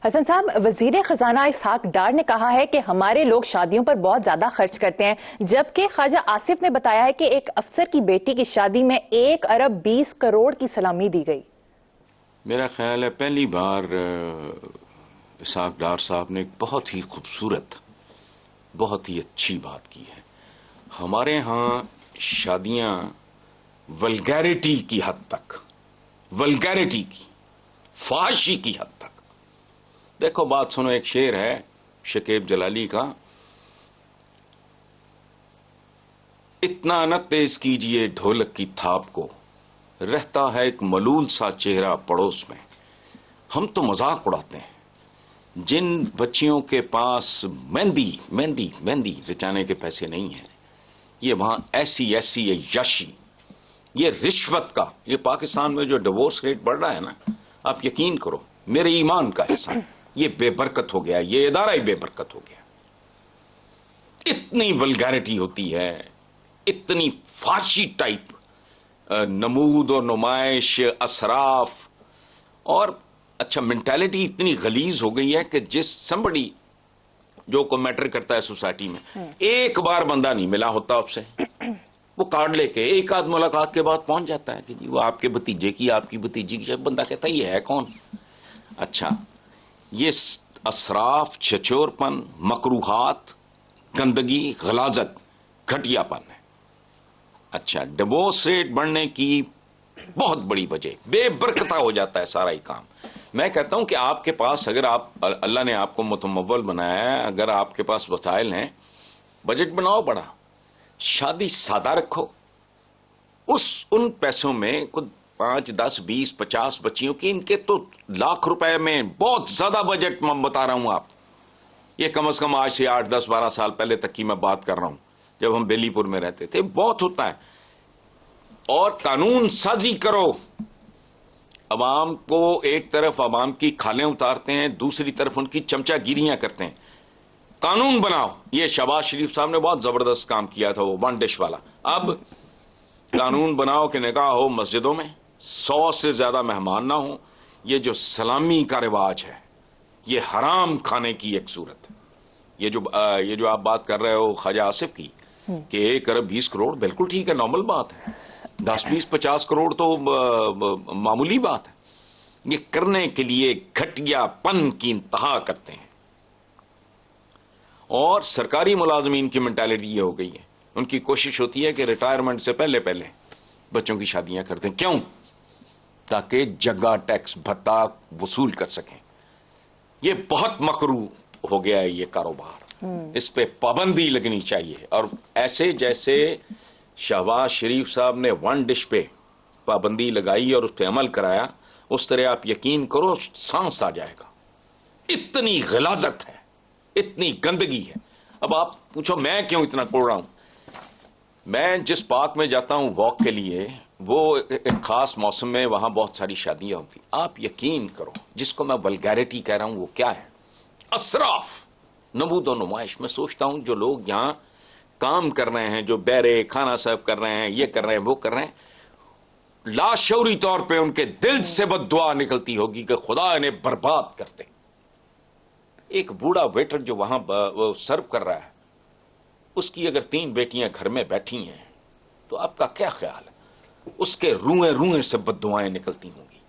हसन साहब, वजीर खजाना इसहाक डार ने कहा है कि हमारे लोग शादियों पर बहुत ज्यादा खर्च करते हैं, जबकि ख्वाजा आसिफ ने बताया है कि एक अफसर की बेटी की शादी में 1 अरब 20 करोड़ की सलामी दी गई। मेरा ख्याल है पहली बार इसहाक डार साहब ने एक बहुत ही खूबसूरत, बहुत ही अच्छी बात की है। हमारे यहाँ शादियां वल्गैरिटी की हद तक, वल्गैरिटी की, फाहिशी की हद तक। देखो बात सुनो, एक शेर है शकीब जलाली का, इतना न तेज कीजिए ढोलक की थाप को, रहता है एक मलूल सा चेहरा पड़ोस में। हम तो मजाक उड़ाते हैं, जिन बच्चियों के पास मेहंदी मेहंदी मेहंदी रचाने के पैसे नहीं हैं, ये वहां ऐसी ऐसी ये यशी, ये रिश्वत का, ये पाकिस्तान में जो डिवोर्स रेट बढ़ रहा है ना, आप यकीन करो, मेरे ईमान का हिस्सा, ये बेबरकत हो गया, ये इदारा ही बेबरकत हो गया। इतनी वल्गैरिटी होती है, इतनी फाशी टाइप नमूद और नुमाइश, असराफ, और अच्छा मेंटालिटी इतनी गलीज हो गई है कि जिस somebody जो को मैटर करता है सोसाइटी में, एक बार बंदा नहीं मिला होता उससे, वो कार्ड लेके एक आध मुलाकात के बाद पहुंच जाता है कि जी वो आपके भतीजे की, आपकी भतीजी की। बंदा कहता ये है कौन? अच्छा, ये असराफ, छचोरपन, मकरूहात, गंदगी, गलाजत, घटियापन है। अच्छा, डिवोर्स रेट बढ़ने की बहुत बड़ी वजह, बेबरकता हो जाता है सारा ही काम। मैं कहता हूं कि आपके पास, अगर आप, अल्लाह ने आपको मुतमव्वल बनाया है, अगर आपके पास वसाइल हैं, बजट बनाओ बड़ा, शादी सादा रखो, उन पैसों में कुछ 5, 10, 20, 50 बच्चियों की, इनके तो लाख रुपए में बहुत ज्यादा बजट मैं बता रहा हूं आप। ये कम से कम आज से 8, 10, 12 साल पहले तक की मैं बात कर रहा हूं, जब हम बेलीपुर में रहते थे। बहुत होता है। और कानून साजी करो, अवाम को एक तरफ अवाम की खालें उतारते हैं, दूसरी तरफ उनकी चमचागिरियां करते हैं। कानून बनाओ। ये शहबाज शरीफ साहब ने बहुत जबरदस्त काम किया था, वो 1 डिश वाला। अब कानून बनाओ कि निकाह हो मस्जिदों में, 100 से ज्यादा मेहमान ना हो। ये जो सलामी का रिवाज है, ये हराम खाने की एक सूरत है। ये जो आप बात कर रहे हो ख्वाजा आसिफ की, कि 1 अरब 20 करोड़, बिल्कुल ठीक है, नॉर्मल बात है। 10, 20, 50 करोड़ तो मामूली बात है। ये करने के लिए घटियापन की इंतहा करते हैं। और सरकारी मुलाजमीन की मेंटालिटी ये हो गई है, उनकी कोशिश होती है कि रिटायरमेंट से पहले पहले बच्चों की शादियां कर दें। क्यों? ताकि जगह टैक्स भत्ता वसूल कर सकें। ये बहुत मकरू हो गया है ये कारोबार, इस पे पाबंदी लगनी चाहिए। और ऐसे जैसे शहबाज शरीफ साहब ने 1 डिश पे पाबंदी लगाई और उस पर अमल कराया, उस तरह आप यकीन करो सांस आ जाएगा। इतनी गलाजत है, इतनी गंदगी है। अब आप पूछो मैं क्यों इतना कोड़ रहा हूं? मैं जिस पार्क में जाता हूं वॉक के लिए, वो एक खास मौसम में वहां बहुत सारी शादियां होती। आप यकीन करो, जिसको मैं वल्गैरिटी कह रहा हूं वो क्या है? असराफ, नमूद और नुमाइश। मैं सोचता हूं जो लोग यहां काम कर रहे हैं, जो बैरे खाना सर्व कर रहे हैं, ये कर रहे हैं, वो कर रहे हैं, लाशौरी तौर पे उनके दिल से बद्दुआ निकलती होगी कि खुदा इन्हें बर्बाद कर दे। एक बूढ़ा वेटर जो वहां सर्व कर रहा है, उसकी अगर 3 बेटियां घर में बैठी हैं, तो आपका क्या ख्याल है? उसके रुएं रुएं से बद्दुआएं निकलती होंगी।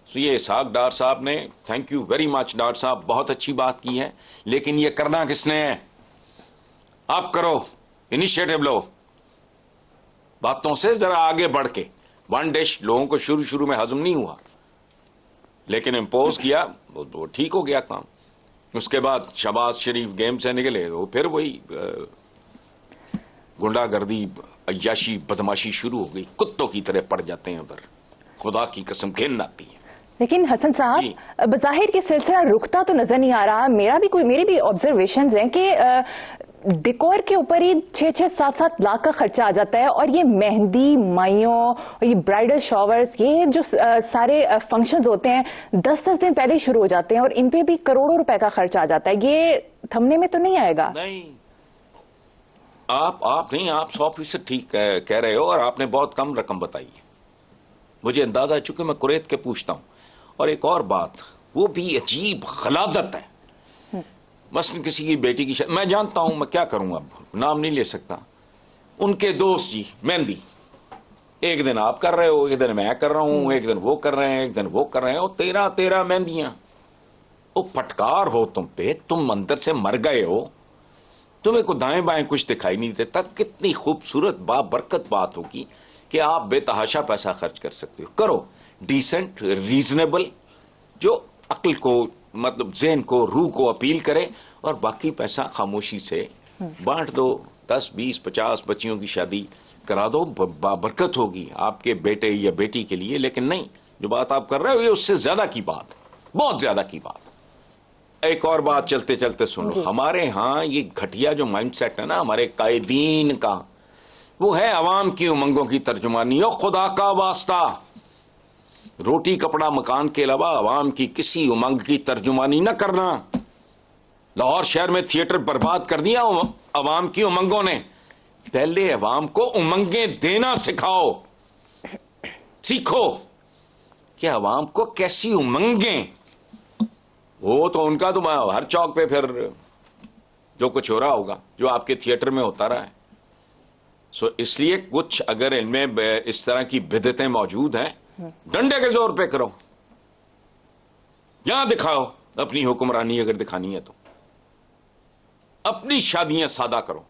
तो ये इसहाक डार साहब ने, थैंक यू वेरी मच डार साहब, बहुत अच्छी बात की है। लेकिन ये करना किसने है? आप करो, इनिशिएटिव लो, बातों से जरा आगे बढ़ के। 1 डिश लोगों को शुरू शुरू में हजम नहीं हुआ, लेकिन इम्पोज किया, वो ठीक हो गया काम। उसके बाद शहबाज शरीफ गेम से निकले, वो फिर वही गुंडागर्दी, अय्याशी, बदमाशी शुरू हो गई। कुत्तों की तरह पड़ जाते हैं उधर, खुदा की कसम घिन आती है। लेकिन हसन साहब, बज़ाहिर के सिलसिला रुकता तो नजर नहीं आ रहा। मेरी भी ऑब्जर्वेशंस हैं कि डेकोर के ऊपर ही 6-6, 7-7 लाख का खर्चा आ जाता है। और ये मेहंदी, माइयों, ये ब्राइडल शॉवर्स, ये जो सारे फंक्शंस होते हैं 10-10 दिन पहले ही शुरू हो जाते हैं, और इन पे भी करोड़ों रुपए का खर्चा आ जाता है। ये थमने में तो नहीं आएगा? नहीं, आप नहीं, आप 100% ठीक कह रहे हो, और आपने बहुत कम रकम बताई है। मुझे अंदाजा है, चूंकि मैं कुरैत के पूछता हूं। और एक और बात, वो भी अजीब गलाजत है। मसलन किसी की बेटी की मैं जानता हूं, मैं क्या करूं, अब नाम नहीं ले सकता, उनके दोस्त जी मेहंदी, एक दिन आप कर रहे हो, एक दिन मैं कर रहा हूं, एक दिन वो कर रहे हैं, एक दिन वो कर रहे हैं, और 13 मेहंदियां। वो फटकार हो तुम पे, तुम अंदर से मर गए हो, तुम्हें को दाएं बाएं कुछ दिखाई नहीं देता। कितनी खूबसूरत बाबरकत बात होगी कि आप बेतहाशा पैसा खर्च कर सकते हो। करो डिसेंट, रीजनेबल, जो अक्ल को, मतलब ज़हन को, रूह को अपील करे, और बाकी पैसा खामोशी से बांट दो। 10, 20, 50 बच्चियों की शादी करा दो, बाबरकत होगी आपके बेटे या बेटी के लिए। लेकिन नहीं, जो बात आप कर रहे हो ये उससे ज्यादा की बात, बहुत ज्यादा की बात। एक और बात चलते चलते सुन लो, हमारे यहां ये घटिया जो माइंडसेट है ना हमारे कायदीन का, वो है अवाम की उमंगों की तर्जुमानी। और खुदा का वास्ता, रोटी कपड़ा मकान के अलावा अवाम की किसी उमंग की तर्जुमानी न करना। लाहौर शहर में थिएटर बर्बाद कर दिया अवाम की उमंगों ने। पहले अवाम को उमंगें देना सिखाओ, सीखो कि अवाम को कैसी उमंगें। वो तो उनका तो हर चौक पे फिर जो कुछ हो रहा होगा, जो आपके थिएटर में होता रहा है। सो इसलिए कुछ अगर इनमें इस तरह की बिदतें मौजूद हैं, डंडे के जोर पे करो, यहां दिखाओ अपनी हुक्मरानी, अगर दिखानी है तो अपनी शादियां सादा करो,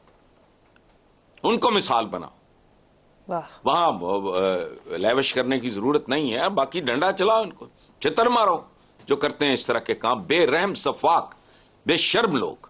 उनको मिसाल बनाओ। वहां लैविश करने की जरूरत नहीं है। बाकी डंडा चलाओ, उनको चित्तर मारो जो करते हैं इस तरह के काम, बेरहम सफाक बेशर्म लोग।